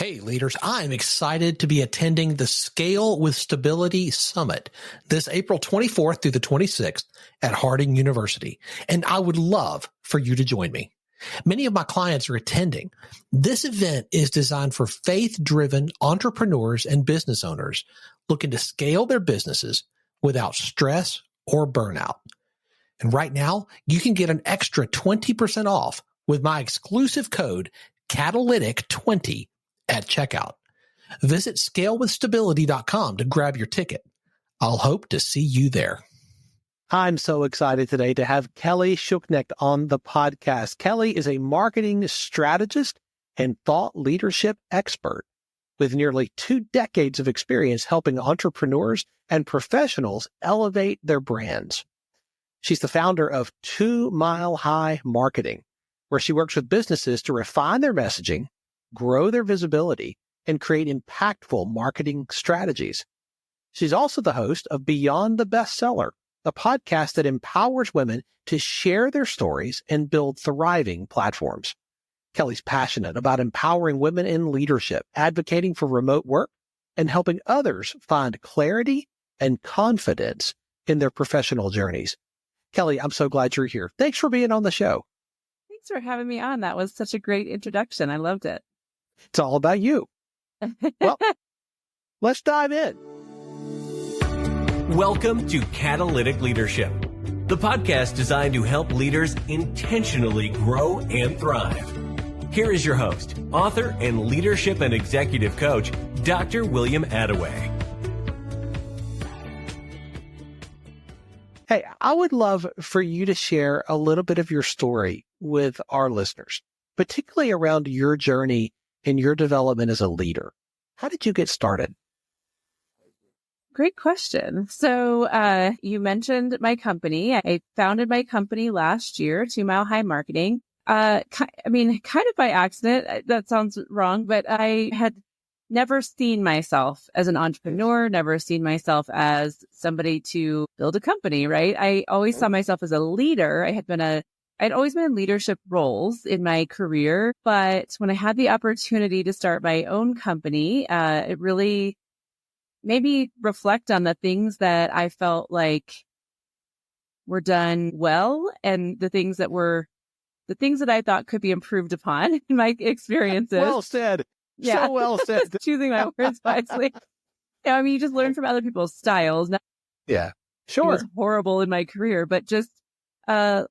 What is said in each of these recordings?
Hey leaders, I'm excited to be attending the Scale with Stability Summit this April 24th through the 26th at Harding University, and I would love for you to join me. Many of my clients are attending. This event is designed for faith-driven entrepreneurs and business owners looking to scale their businesses without stress or burnout. And right now, you can get an extra 20% off with my exclusive code Catalytic20 at checkout. Visit scalewithstability.com to grab your ticket. I'll hope to see you there. I'm so excited today to have Kelly Schuknecht on the podcast. Kelly is a marketing strategist and thought leadership expert with nearly 2 decades of experience helping entrepreneurs and professionals elevate their brands. She's the founder of 2 Mile High Marketing, where she works with businesses to refine their messaging, grow their visibility, and create impactful marketing strategies. She's also the host of Beyond the Bestseller, a podcast that empowers women to share their stories and build thriving platforms. Kelly's passionate about empowering women in leadership, advocating for remote work, and helping others find clarity and confidence in their professional journeys. Kelly, I'm so glad you're here. Thanks for being on the show. Thanks for having me on. That was such a great introduction. I loved it. It's all about you. Well, let's dive in. Welcome to Catalytic Leadership, the podcast designed to help leaders intentionally grow and thrive. Here is your host, author, and leadership and executive coach, Dr. William Attaway. Hey, I would love for you to share a little bit of your story with our listeners, particularly around your journey and your development as a leader. How did you get started? Great question. So you mentioned my company. I founded my company last year, 2 Mile High Marketing. Kind of by accident. That sounds wrong, but I had never seen myself as an entrepreneur, never seen myself as somebody to build a company, right? I always saw myself as a leader. I'd always been in leadership roles in my career, but when I had the opportunity to start my own company, it really made me reflect on the things that I felt like were done well and the things that I thought could be improved upon in my experiences. Well said. Yeah. So well said. Choosing my words wisely. Yeah, I mean, you just learn from other people's styles. Yeah, It sure. was horrible in my career, but just, I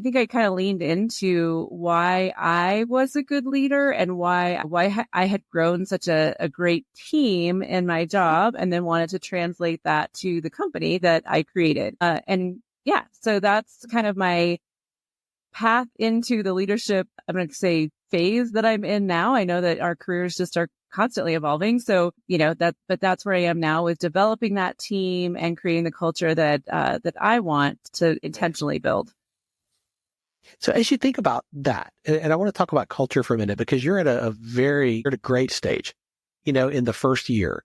think I kind of leaned into why I was a good leader and why I had grown such a great team in my job, and then wanted to translate that to the company that I created. So that's kind of my path into the leadership, I'm going to say, phase that I'm in now. I know that our careers just are constantly evolving. So, but that's where I am now, with developing that team and creating the culture that I want to intentionally build. So as you think about that, and I want to talk about culture for a minute, because you're at a great stage, in the first year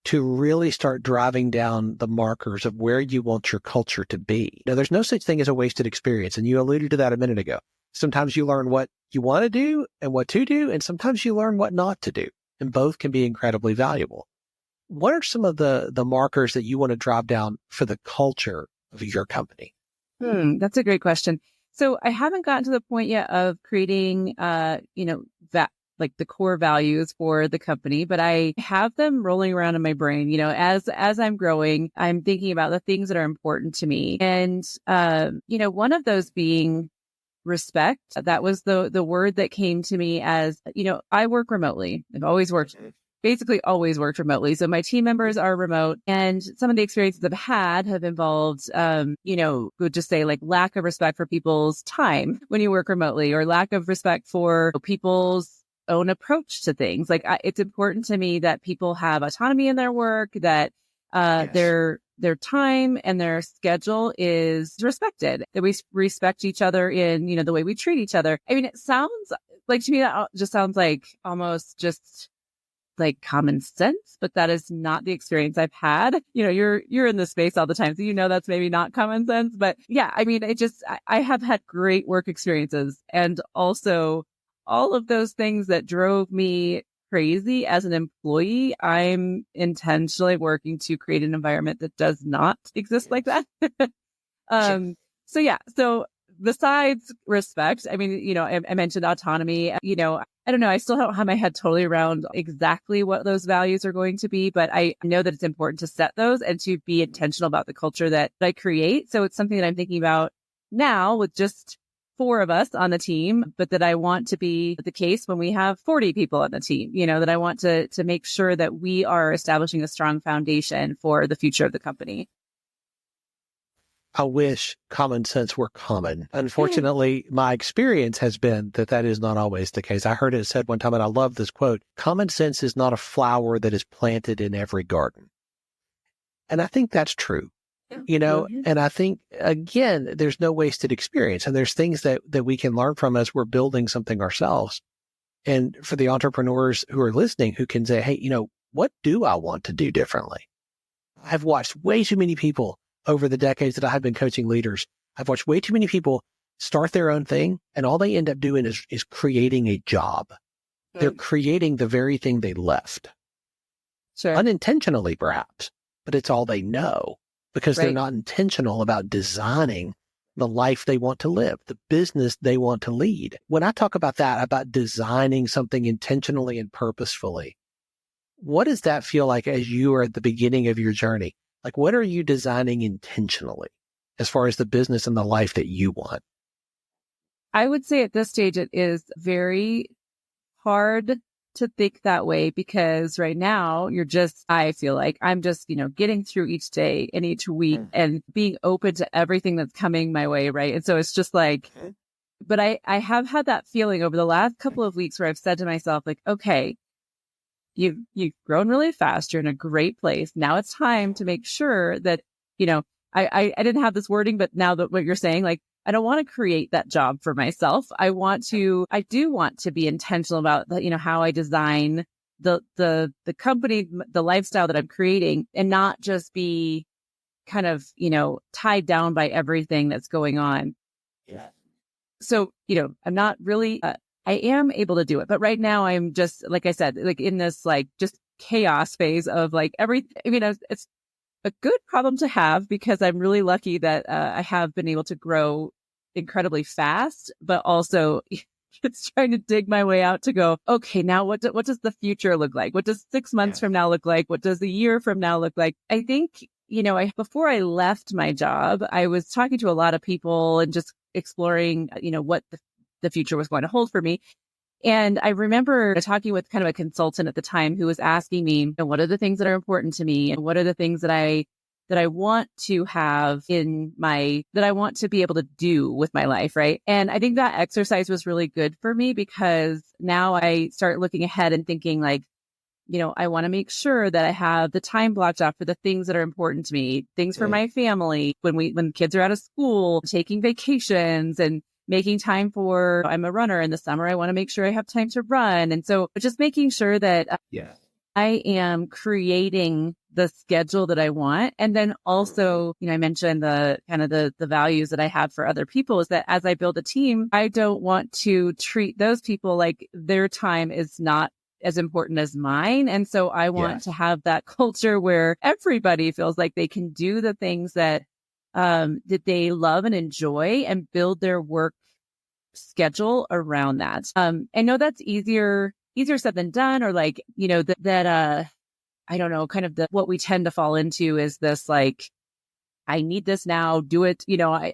to really start driving down the markers of where you want your culture to be. Now, there's no such thing as a wasted experience. And you alluded to that a minute ago. Sometimes you learn what you want to do and what to do, and sometimes you learn what not to do. And both can be incredibly valuable. What are some of the markers that you want to drive down for the culture of your company? That's a great question. So I haven't gotten to the point yet of creating, like the core values for the company, but I have them rolling around in my brain. As I'm growing, I'm thinking about the things that are important to me. And, one of those being respect. That was the word that came to me as, I work remotely. I've basically always worked remotely. So my team members are remote, and some of the experiences I've had have involved, would just say like lack of respect for people's time when you work remotely, or lack of respect for people's own approach to things. Like it's important to me that people have autonomy in their work, that their time and their schedule is respected, that we respect each other in, the way we treat each other. I mean, it sounds like, to me, that just sounds like almost just like common sense, but that is not the experience I've had. You're in this space all the time, so that's maybe not common sense. But yeah, I mean, I have had great work experiences, and also all of those things that drove me crazy as an employee, I'm intentionally working to create an environment that does not exist like that. So yeah, so besides respect, I mean, I mentioned autonomy, I don't know, I still don't have my head totally around exactly what those values are going to be, but I know that it's important to set those and to be intentional about the culture that I create. So it's something that I'm thinking about now with just 4 of us on the team, but that I want to be the case when we have 40 people on the team, that I want to make sure that we are establishing a strong foundation for the future of the company. I wish common sense were common. Unfortunately, my experience has been that is not always the case. I heard it said one time, and I love this quote, common sense is not a flower that is planted in every garden. And I think that's true. And I think, again, there's no wasted experience. And there's things that we can learn from as we're building something ourselves. And for the entrepreneurs who are listening, who can say, hey, what do I want to do differently? I've watched way too many people over the decades that I have been coaching leaders. I've watched way too many people start their own thing, and all they end up doing is creating a job. They're creating the very thing they left. Sure. Unintentionally, perhaps, but it's all they know. Because they're not intentional about designing the life they want to live, the business they want to lead. When I talk about that, about designing something intentionally and purposefully, what does that feel like as you are at the beginning of your journey? Like, what are you designing intentionally as far as the business and the life that you want? I would say at this stage, it is very hard to think that way because right now I feel like I'm just, getting through each day and each week and being open to everything that's coming my way. Right. And so it's just like, but I have had that feeling over the last couple of weeks where I've said to myself, like, okay, you've grown really fast. You're in a great place. Now it's time to make sure that, I didn't have this wording, but now that what you're saying, like, I don't want to create that job for myself. I do want to be intentional about, how I design the company, the lifestyle that I'm creating, and not just be kind of, tied down by everything that's going on. Yeah. So, I'm not really, I am able to do it, but right now I'm just, like I said, like in this, like just chaos phase of like everything. It's a good problem to have because I'm really lucky that I have been able to grow incredibly fast, but also it's trying to dig my way out to go, okay, now what does the future look like? What does 6 months from now look like? What does a year from now look like? I think, before I left my job, I was talking to a lot of people and just exploring, what the future was going to hold for me. And I remember talking with kind of a consultant at the time who was asking me, what are the things that are important to me? And what are the things that I want to have that I want to be able to do with my life. Right. And I think that exercise was really good for me because now I start looking ahead and thinking like, I want to make sure that I have the time blocked off for the things that are important to me, things for my family, when kids are out of school, taking vacations and making time I'm a runner in the summer. I want to make sure I have time to run. And so just making sure that I am creating the schedule that I want. And then also, I mentioned the kind of the values that I have for other people is that as I build a team, I don't want to treat those people like their time is not as important as mine. And so I want to have that culture where everybody feels like they can do the things that they love and enjoy and build their work schedule around that. I know that's easier said than done, or like, I don't know, kind of what we tend to fall into is this, like, I need this now, do it.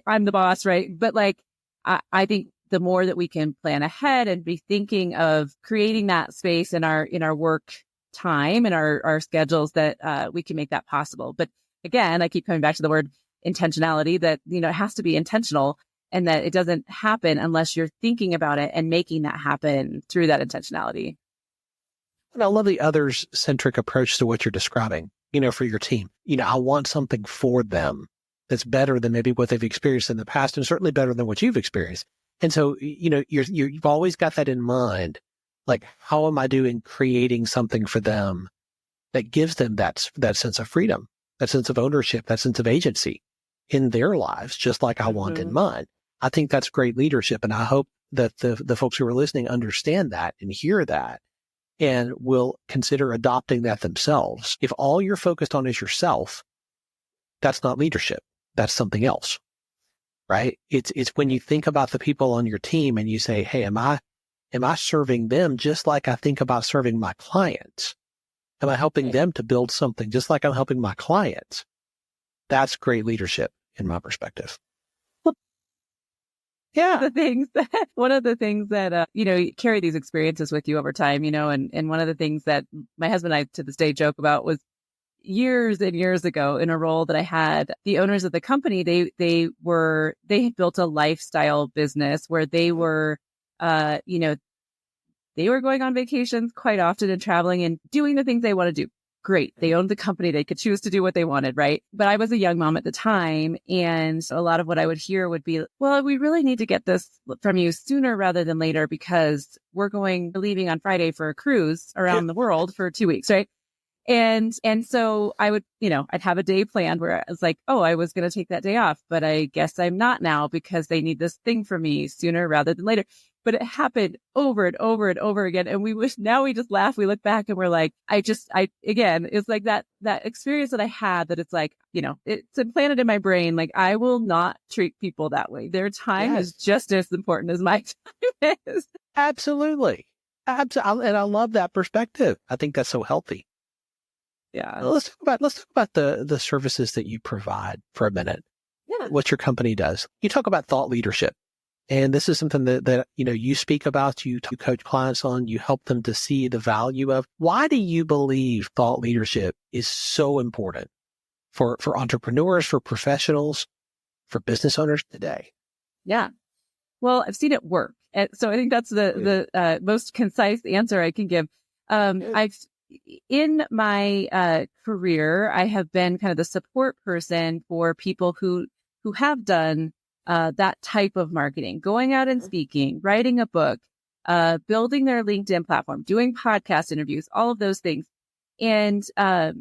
I'm the boss, right? But like, I think the more that we can plan ahead and be thinking of creating that space in our work time and our schedules that we can make that possible. But again, I keep coming back to the word intentionality, that, it has to be intentional and that it doesn't happen unless you're thinking about it and making that happen through that intentionality. And I love the others-centric approach to what you're describing, for your team. I want something for them that's better than maybe what they've experienced in the past and certainly better than what you've experienced. And so, you've always got that in mind. Like, how am I doing creating something for them that gives them that sense of freedom, that sense of ownership, that sense of agency in their lives, just like I want in mine. I think that's great leadership. And I hope that the folks who are listening understand that and hear that and will consider adopting that themselves. If all you're focused on is yourself, that's not leadership. That's something else, right? It's when you think about the people on your team and you say, hey, am I serving them just like I think about serving my clients? Am I helping them to build something just like I'm helping my clients? That's great leadership in my perspective. Yeah. One of the things that, you carry these experiences with you over time, and one of the things that my husband and I to this day joke about was years and years ago in a role that I had, the owners of the company, they had built a lifestyle business where they were, they were going on vacations quite often and traveling and doing the things they want to do. Great. They owned the company. They could choose to do what they wanted, right? But I was a young mom at the time. And a lot of what I would hear would be, well, we really need to get this from you sooner rather than later because we're leaving on Friday for a cruise around the world for 2 weeks, right? And so I would, I'd have a day planned where I was like, oh, I was going to take that day off, but I guess I'm not now because they need this thing from me sooner rather than later. But it happened over and over and over again. And now we just laugh. We look back and we're like, again, it's like that experience that I had that it's like, it's implanted in my brain. Like I will not treat people that way. Their time is just as important as my time is. Absolutely. And I love that perspective. I think that's so healthy. Yeah. Let's talk about the services that you provide for a minute. Yeah. What your company does. You talk about thought leadership. And this is something that you speak about, you coach clients on, you help them to see the value of. Why do you believe thought leadership is so important for entrepreneurs, for professionals, for business owners today? Yeah. Well, I've seen it work. And so I think that's the most concise answer I can give. In my career, I have been kind of the support person for people who have done that type of marketing, going out and speaking, writing a book, building their LinkedIn platform, doing podcast interviews, all of those things. And I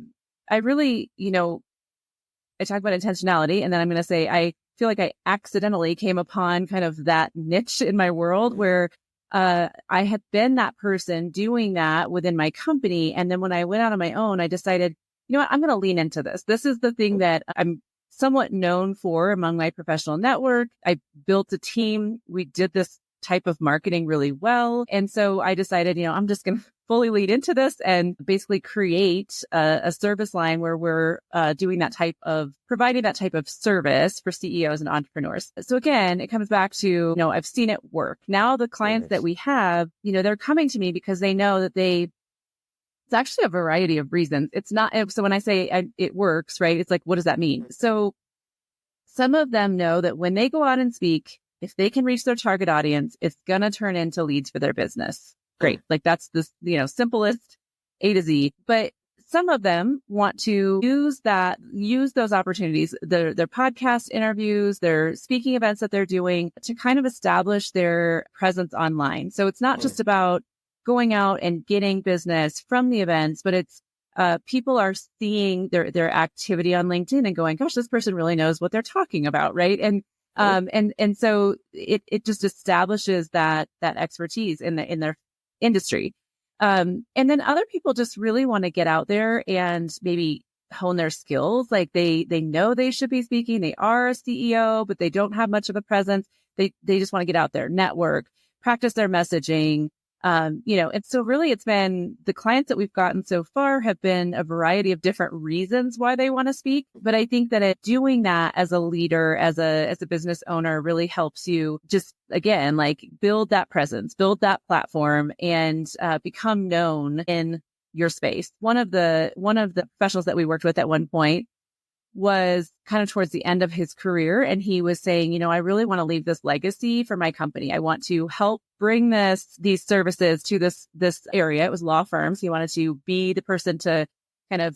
really, I talk about intentionality, and then I'm going to say I feel like I accidentally came upon kind of that niche in my world where I had been that person doing that within my company. And then when I went out on my own, I decided, you know what, I'm going to lean into this. This is the thing that I'm somewhat known for among my professional network. I built a team. We did this type of marketing really well. And so I decided, I'm just going to fully lead into this and basically create a service line where we're providing that type of service for CEOs and entrepreneurs. So again, it comes back to, I've seen it work. Now the clients that we have, they're coming to me because they know that it's actually a variety of reasons. It's not, so when I say it works, right? It's like, what does that mean? So some of them know that when they go out and speak, if they can reach their target audience, it's going to turn into leads for their business. Great. Like that's the, simplest A to Z. But some of them want to use those opportunities, their podcast interviews, their speaking events that they're doing to kind of establish their presence online. So it's not just about going out and getting business from the events, but it's people are seeing their activity on LinkedIn and going, gosh, this person really knows what they're talking about. Right. And so it just establishes that expertise in their industry. And then other people just really want to get out there and maybe hone their skills. Like they know they should be speaking. They are a CEO, but they don't have much of a presence. They just want to get out there, network, practice their messaging. And so really it's been the clients that we've gotten so far have been a variety of different reasons why they want to speak. But I think that doing that as a leader, as a business owner really helps you just, again, like build that presence, build that platform and become known in your space. One of the professionals that we worked with at one point was kind of towards the end of his career. And he was saying, I really want to leave this legacy for my company. I want to help bring these services to this area. It was law firms. He wanted to be the person to kind of,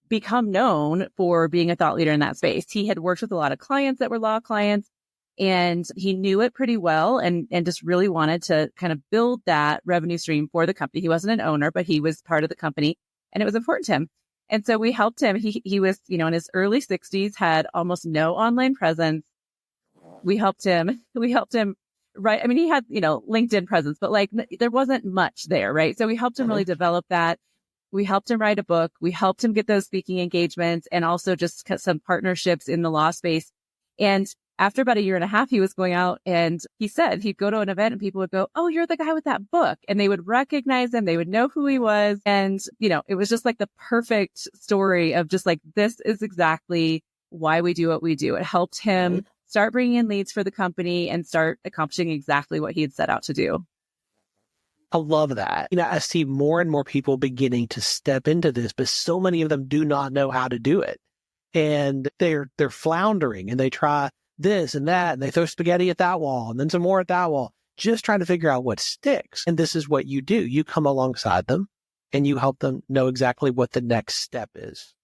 become known for being a thought leader in that space. He had worked with a lot of clients that were law clients and he knew it pretty well and just really wanted to kind of build that revenue stream for the company. He wasn't an owner, but he was part of the company and it was important to him. And so we helped him. He was, in his early 60s, had almost no online presence, we helped him write. I mean, he had, LinkedIn presence, but like there wasn't much there, right? So we helped him really develop that. We helped him write a book. We helped him get those speaking engagements and also just some partnerships in the law space. And after about a year and a half, he was going out and he said he'd go to an event and people would go, "Oh, you're the guy with that book." And they would recognize him. They would know who he was. And, it was just like the perfect story of just like, this is exactly why we do what we do. It helped him start bringing in leads for the company and start accomplishing exactly what he had set out to do. I love that. I see more and more people beginning to step into this, but so many of them do not know how to do it. And they're floundering and they try this and that, and they throw spaghetti at that wall and then some more at that wall, just trying to figure out what sticks. And this is what you do. You come alongside them and you help them know exactly what the next step is.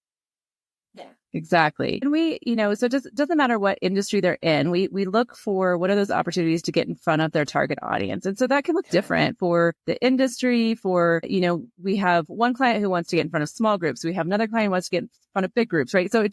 Yeah, exactly. And we, so it just doesn't matter what industry they're in. We look for what are those opportunities to get in front of their target audience. And so that can look different for the industry. For, we have one client who wants to get in front of small groups. We have another client who wants to get in front of big groups, right? So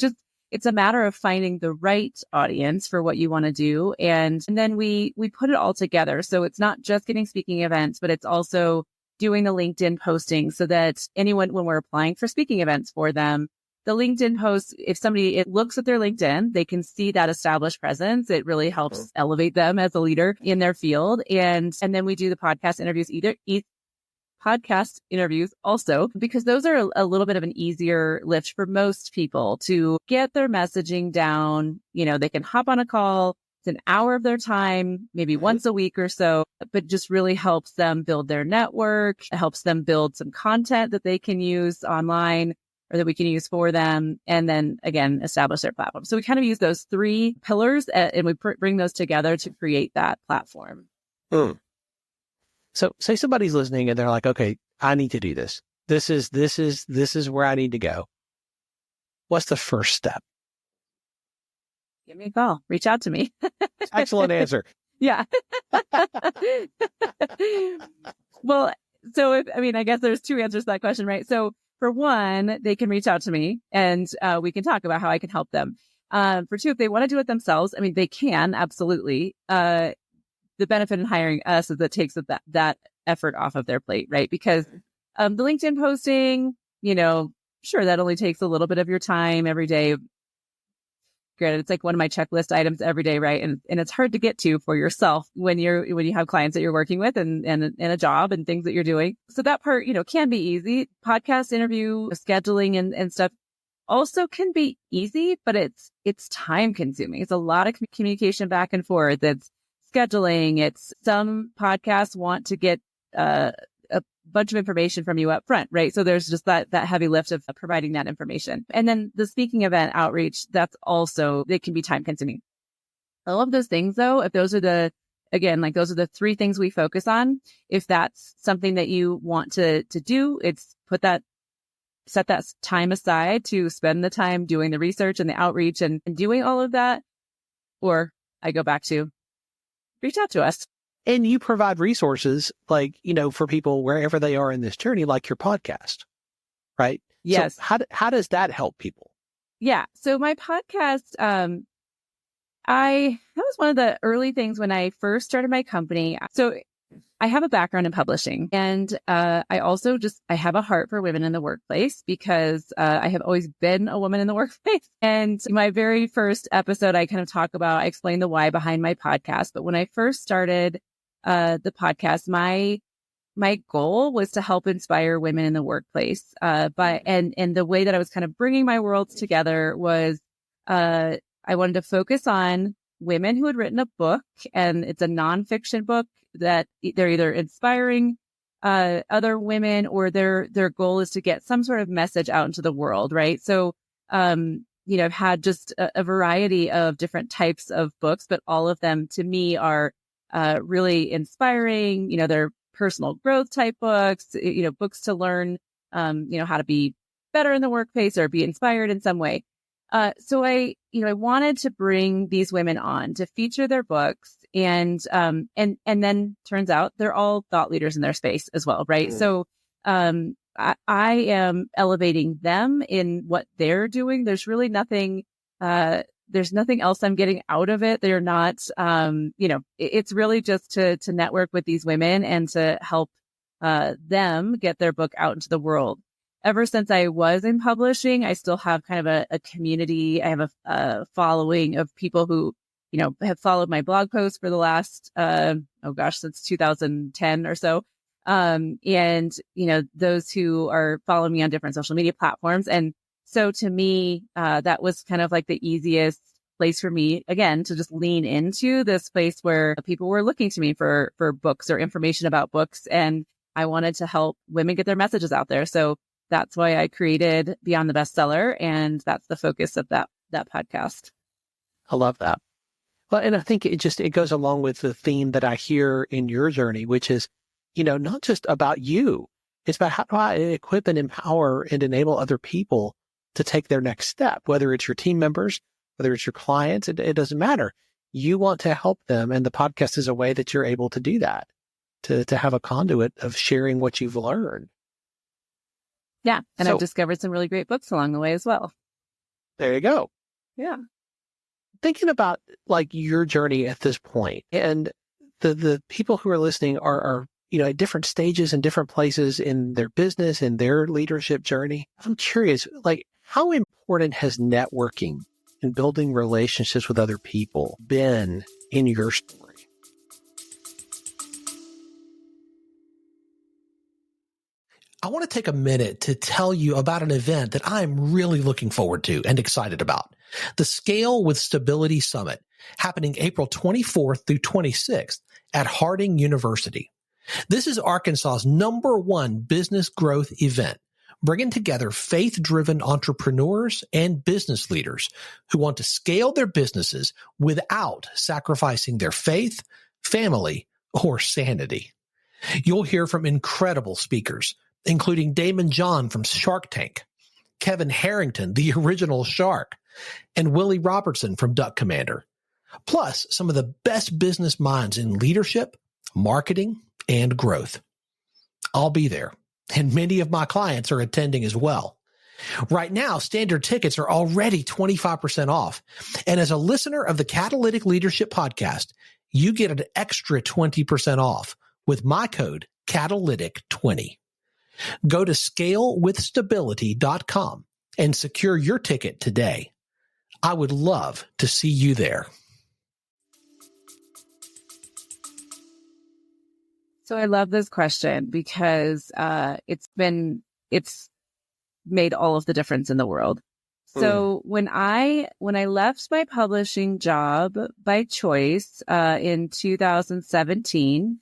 it's a matter of finding the right audience for what you want to do. And then we put it all together. So it's not just getting speaking events, but it's also doing the LinkedIn posting so that anyone, when we're applying for speaking events for them, the LinkedIn post, if somebody looks at their LinkedIn, they can see that established presence. It really helps elevate them as a leader in their field. And then we do the podcast interviews, podcast interviews also, because those are a little bit of an easier lift for most people to get their messaging down. They can hop on a call. It's an hour of their time, maybe once a week or so, but just really helps them build their network. It helps them build some content that they can use online or that we can use for them. And then again, establish their platform. So we kind of use those three pillars and we bring those together to create that platform. So say somebody's listening and they're like, okay, I need to do this. This is where I need to go. What's the first step? Give me a call. Reach out to me. Excellent answer. Yeah. Well, so I guess there's two answers to that question, right? So for one, they can reach out to me and we can talk about how I can help them. For two, if they want to do it themselves, they can, absolutely. The benefit in hiring us is that it takes that effort off of their plate, right? Because the LinkedIn posting, sure, that only takes a little bit of your time every day. Granted, it's like one of my checklist items every day, right? And it's hard to get to for yourself when you have clients that you're working with and a job and things that you're doing. So that part, can be easy. Podcast interview, scheduling and stuff also can be easy, but it's time consuming. It's a lot of communication back and forth. It's scheduling. It's some podcasts want to get a bunch of information from you up front, right? So there's just that heavy lift of providing that information. And then the speaking event outreach, it can be time consuming. All of those things though, if those are those are the three things we focus on. If that's something that you want to do, it's set that time aside to spend the time doing the research and the outreach and doing all of that. Or I go back to reach out to us. And you provide resources for people wherever they are in this journey, like your podcast, right? Yes. So how does that help people? Yeah. So my podcast, that was one of the early things when I first started my company. So I have a background in publishing and I also I have a heart for women in the workplace because I have always been a woman in the workplace. And my very first episode, I I explain the why behind my podcast. But when I first started the podcast, my goal was to help inspire women in the workplace. And the way that I was kind of bringing my worlds together was I wanted to focus on women who had written a book, and it's a nonfiction book that they're either inspiring other women or their goal is to get some sort of message out into the world, right? So, I've had just a variety of different types of books, but all of them to me are really inspiring. They're personal growth type books, books to learn, how to be better in the workplace or be inspired in some way. So I wanted to bring these women on to feature their books and then turns out they're all thought leaders in their space as well. Right. Mm. So, I am elevating them in what they're doing. There's really nothing, there's nothing else I'm getting out of it. They're not, it's really just to network with these women and to help them get their book out into the world. Ever since I was in publishing, I still have kind of a community. I have a following of people who, have followed my blog posts for the last, since 2010 or so. And, those who are following me on different social media platforms. And so to me, that was kind of like the easiest place for me, again, to just lean into this place where people were looking to me for books or information about books. And I wanted to help women get their messages out there. So that's why I created Beyond the Bestseller. And that's the focus of that podcast. I love that. Well, and I think it goes along with the theme that I hear in your journey, which is, not just about you. It's about how do I equip and empower and enable other people to take their next step, whether it's your team members, whether it's your clients, it doesn't matter. You want to help them. And the podcast is a way that you're able to do that, to have a conduit of sharing what you've learned. Yeah. And I've discovered some really great books along the way as well. There you go. Yeah. Thinking about like your journey at this point, and the people who are listening are at different stages and different places in their business and their leadership journey. I'm curious, like, how important has networking and building relationships with other people been in your story? I want to take a minute to tell you about an event that I'm really looking forward to and excited about. The Scale with Stability Summit, happening April 24th through 26th at Harding University. This is Arkansas's #1 business growth event, bringing together faith-driven entrepreneurs and business leaders who want to scale their businesses without sacrificing their faith, family, or sanity. You'll hear from incredible speakers, including Damon John from Shark Tank, Kevin Harrington, the original shark, and Willie Robertson from Duck Commander, plus some of the best business minds in leadership, marketing, and growth. I'll be there, and many of my clients are attending as well. Right now, standard tickets are already 25% off, and as a listener of the Catalytic Leadership Podcast, you get an extra 20% off with my code Catalytic20. Go to scalewithstability.com and secure your ticket today. I would love to see you there. So I love this question because it's made all of the difference in the world. So when I left my publishing job by choice in 2017,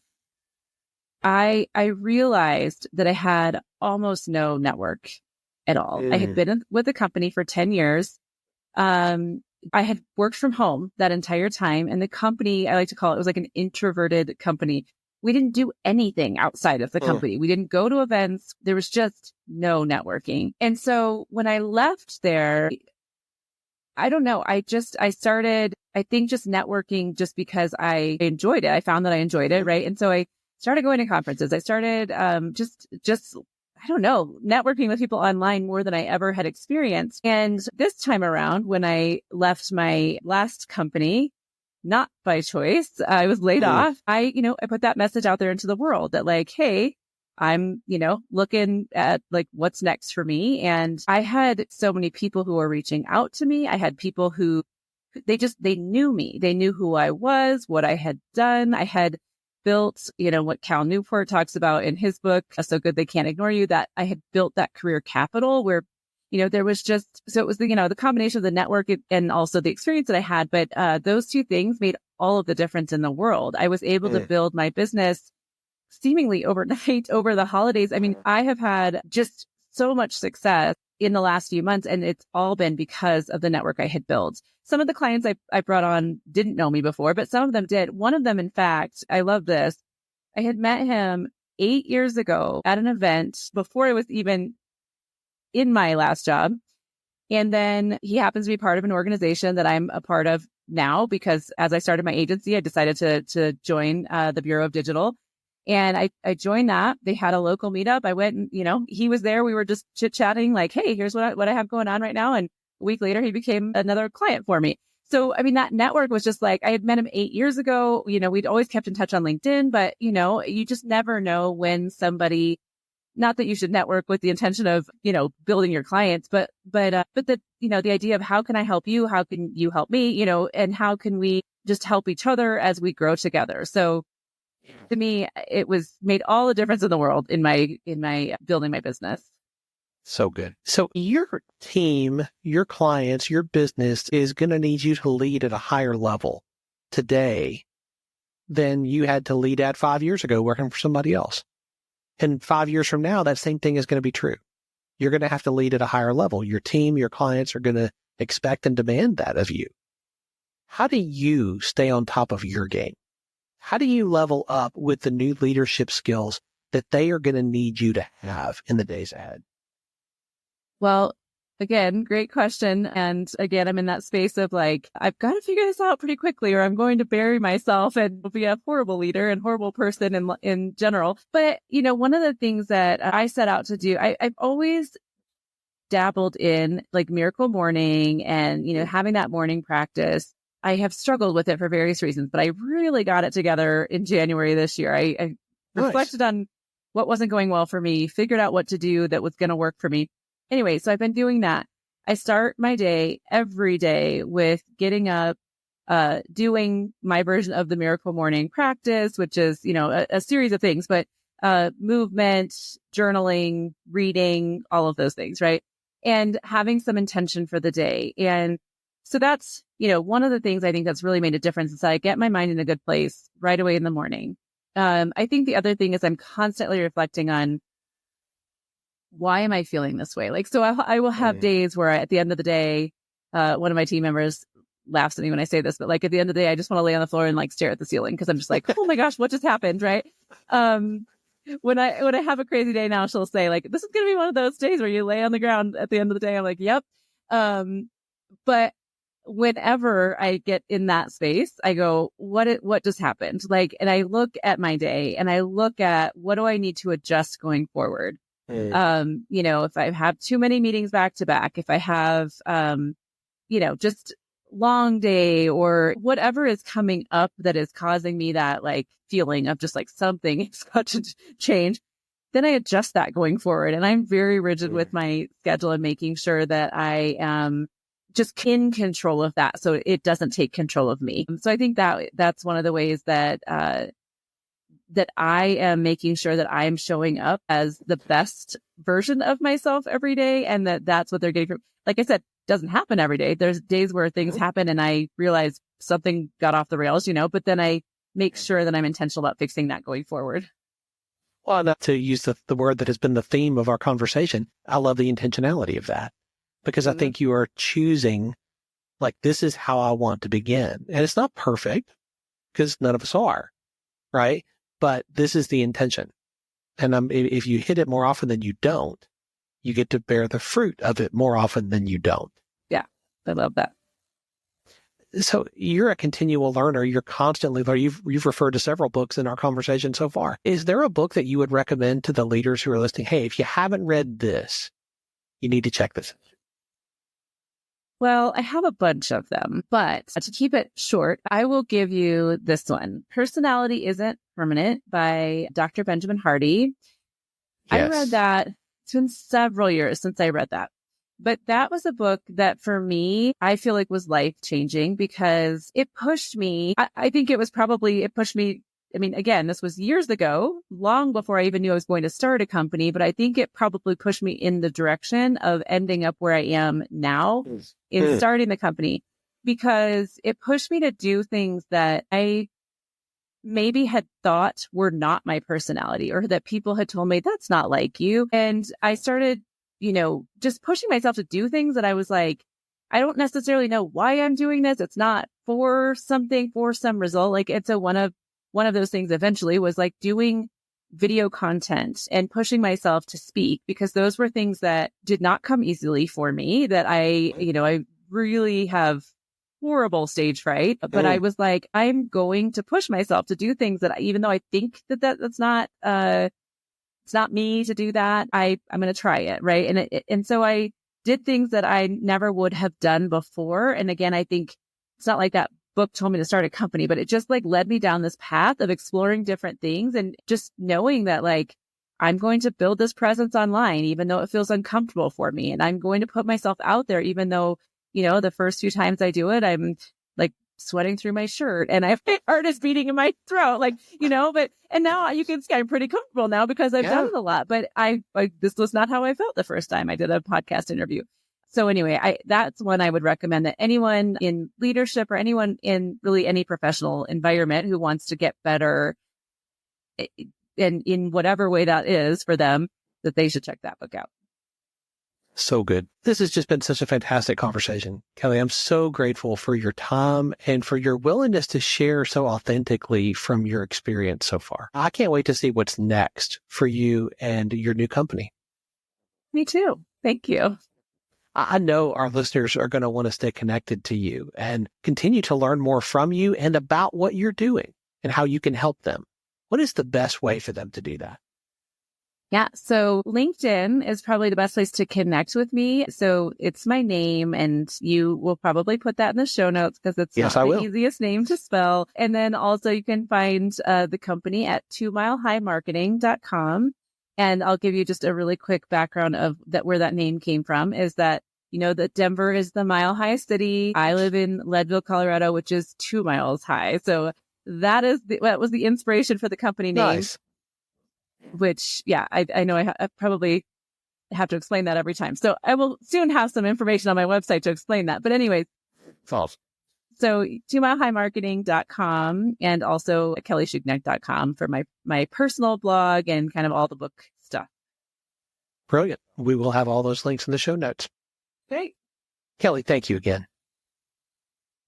I realized that I had almost no network at all. I had been with the company for 10 years. I had worked from home that entire time. And the company, I like to call it was like an introverted company. We didn't do anything outside of the company. We didn't go to events. There was just no networking. And so when I left there, I don't know. I started, I think, just networking just because I enjoyed it. I found that I enjoyed it. Right. And so I started going to conferences. I started just I don't know, networking with people online more than I ever had experienced. And this time around, when I left my last company, not by choice, I was laid off. I put that message out there into the world that like, hey, I'm, looking at like what's next for me. And I had so many people who were reaching out to me. I had people who they knew me. They knew who I was, what I had done. I had built, what Cal Newport talks about in his book, So Good They Can't Ignore You, that I had built that career capital where, there was just, so it was the combination of the network and also the experience that I had. But those two things made all of the difference in the world. I was able to build my business seemingly overnight over the holidays. I mean, I have had just so much success in the last few months, and it's all been because of the network I had built. Some of the clients I brought on didn't know me before, but some of them did. One of them, in fact, I love this. I had met him 8 years ago at an event before I was even in my last job. And then he happens to be part of an organization that I'm a part of now because as I started my agency, I decided to join the Bureau of Digital. And I joined that. They had a local meetup. I went and, he was there. We were just chit chatting like, hey, here's what I have going on right now. And a week later, he became another client for me. So, I mean, that network was just like, I had met him 8 years ago. We'd always kept in touch on LinkedIn, but you just never know when somebody, not that you should network with the intention of, building your clients, but the, the idea of how can I help you? How can you help me? And how can we just help each other as we grow together? So to me, it was made all the difference in the world in my building my business. So good. So your team, your clients, your business is going to need you to lead at a higher level today than you had to lead at 5 years ago working for somebody else. And 5 years from now, that same thing is going to be true. You're going to have to lead at a higher level. Your team, your clients are going to expect and demand that of you. How do you stay on top of your game? How do you level up with the new leadership skills that they are going to need you to have in the days ahead? Well, again, great question. And again, I'm in that space of like, I've got to figure this out pretty quickly or I'm going to bury myself and be a horrible leader and horrible person in general. But, one of the things that I set out to do, I've always dabbled in like Miracle Morning and, having that morning practice. I have struggled with it for various reasons, but I really got it together in January this year. I reflected on what wasn't going well for me, figured out what to do that was going to work for me. Anyway, so I've been doing that. I start my day every day with getting up, doing my version of the Miracle Morning practice, which is, a series of things, but movement, journaling, reading, all of those things, right? And having some intention for the day. And so that's, one of the things I think that's really made a difference is that I get my mind in a good place right away in the morning. I think the other thing is I'm constantly reflecting on why am I feeling this way? Like, so I will have days where at the end of the day, one of my team members laughs at me when I say this, but like at the end of the day, I just want to lay on the floor and like stare at the ceiling because I'm just like, oh my gosh, what just happened? Right. When I have a crazy day now, she'll say like, this is going to be one of those days where you lay on the ground at the end of the day. I'm like, yep. But whenever I get in that space, I go, what just happened? Like, and I look at my day and I look at what do I need to adjust going forward? If I have too many meetings back to back, if I have, just long day or whatever is coming up that is causing me that like feeling of just like something is got to change, then I adjust that going forward. And I'm very rigid with my schedule and making sure that I am just in control of that. So it doesn't take control of me. So I think that's one of the ways that I am making sure that I am showing up as the best version of myself every day. And that's what they're getting from, like I said, doesn't happen every day. There's days where things happen and I realize something got off the rails, but then I make sure that I'm intentional about fixing that going forward. Well, not to use the word that has been the theme of our conversation, I love the intentionality of that because I think you are choosing like, this is how I want to begin. And it's not perfect because none of us are, right? But this is the intention. And if you hit it more often than you don't, you get to bear the fruit of it more often than you don't. Yeah, I love that. So you're a continual learner. You're constantly learning. You've referred to several books in our conversation so far. Is there a book that you would recommend to the leaders who are listening? Hey, if you haven't read this, you need to check this out. Well, I have a bunch of them, but to keep it short, I will give you this one. Personality Isn't Permanent by Dr. Benjamin Hardy. Yes. I read that. It's been several years since I read that. But that was a book that for me, I feel like was life-changing because it pushed me. I think it pushed me. I mean, again, this was years ago, long before I even knew I was going to start a company, but I think it probably pushed me in the direction of ending up where I am now in starting the company because it pushed me to do things that I maybe had thought were not my personality or that people had told me that's not like you. And I started, just pushing myself to do things that I was like, I don't necessarily know why I'm doing this. It's not for something, for some result. Like it's one of those things eventually was like doing video content and pushing myself to speak because those were things that did not come easily for me that I really have horrible stage fright, but I was like, I'm going to push myself to do things that even though I think that's not, it's not me to do that. I'm going to try it. Right. And so I did things that I never would have done before. And again, I think it's not like that book told me to start a company, but it just like led me down this path of exploring different things and just knowing that like, I'm going to build this presence online, even though it feels uncomfortable for me. And I'm going to put myself out there, even though, the first few times I do it, I'm like sweating through my shirt and my heart is beating in my throat, and now you can see I'm pretty comfortable now because I've done it a lot. But this was not how I felt the first time I did a podcast interview. So anyway, that's one I would recommend that anyone in leadership or anyone in really any professional environment who wants to get better and in whatever way that is for them, that they should check that book out. So good. This has just been such a fantastic conversation. Kelly, I'm so grateful for your time and for your willingness to share so authentically from your experience so far. I can't wait to see what's next for you and your new company. Me too. Thank you. I know our listeners are going to want to stay connected to you and continue to learn more from you and about what you're doing and how you can help them. What is the best way for them to do that? Yeah. So LinkedIn is probably the best place to connect with me. So it's my name, and you will probably put that in the show notes because it's not the easiest name to spell. And then also you can find the company at 2milehighmarketing.com. And I'll give you just a really quick background of that, where that name came from is that, that Denver is the mile high city. I live in Leadville, Colorado, which is 2 miles high. So that was the inspiration for the company name. Nice. Which, I know I probably have to explain that every time. So I will soon have some information on my website to explain that. But anyways. False. So 2milehighmarketing.com and also kellyschuknecht.com for my personal blog and kind of all the book stuff. Brilliant. We will have all those links in the show notes. Great. Kelly, thank you again.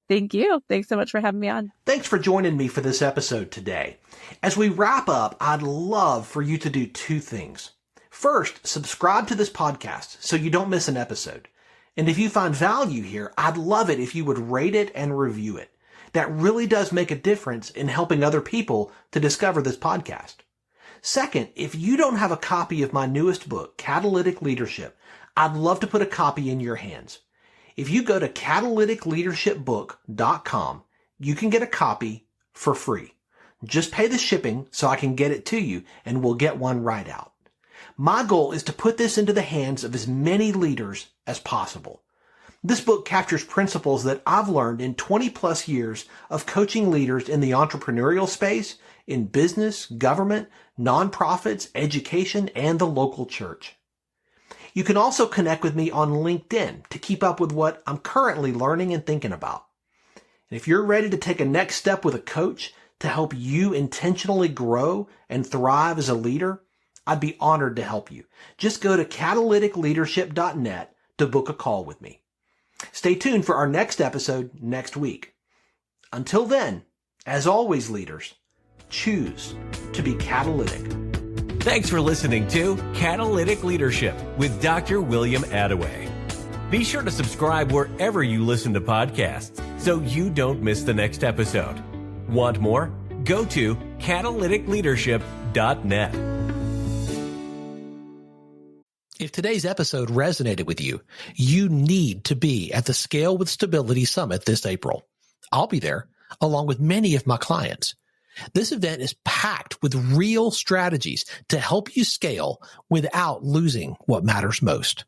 Thank you. Thanks so much for having me on. Thanks for joining me for this episode today. As we wrap up, I'd love for you to do 2 things. First, subscribe to this podcast so you don't miss an episode. And if you find value here, I'd love it if you would rate it and review it. That really does make a difference in helping other people to discover this podcast. Second, if you don't have a copy of my newest book, Catalytic Leadership, I'd love to put a copy in your hands. If you go to catalyticleadershipbook.com, you can get a copy for free. Just pay the shipping so I can get it to you, and we'll get one right out. My goal is to put this into the hands of as many leaders as possible. This book captures principles that I've learned in 20 plus years of coaching leaders in the entrepreneurial space, in business, government, nonprofits, education, and the local church. You can also connect with me on LinkedIn to keep up with what I'm currently learning and thinking about. And if you're ready to take a next step with a coach to help you intentionally grow and thrive as a leader, I'd be honored to help you. Just go to catalyticleadership.net to book a call with me. Stay tuned for our next episode next week. Until then, as always, leaders, choose to be catalytic. Thanks for listening to Catalytic Leadership with Dr. William Attaway. Be sure to subscribe wherever you listen to podcasts so you don't miss the next episode. Want more? Go to catalyticleadership.net. If today's episode resonated with you, you need to be at the Scale with Stability Summit this April. I'll be there, along with many of my clients. This event is packed with real strategies to help you scale without losing what matters most.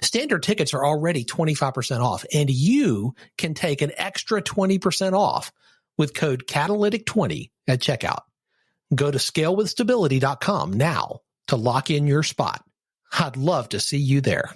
Standard tickets are already 25% off, and you can take an extra 20% off with code Catalytic20 at checkout. Go to scalewithstability.com now to lock in your spot. I'd love to see you there.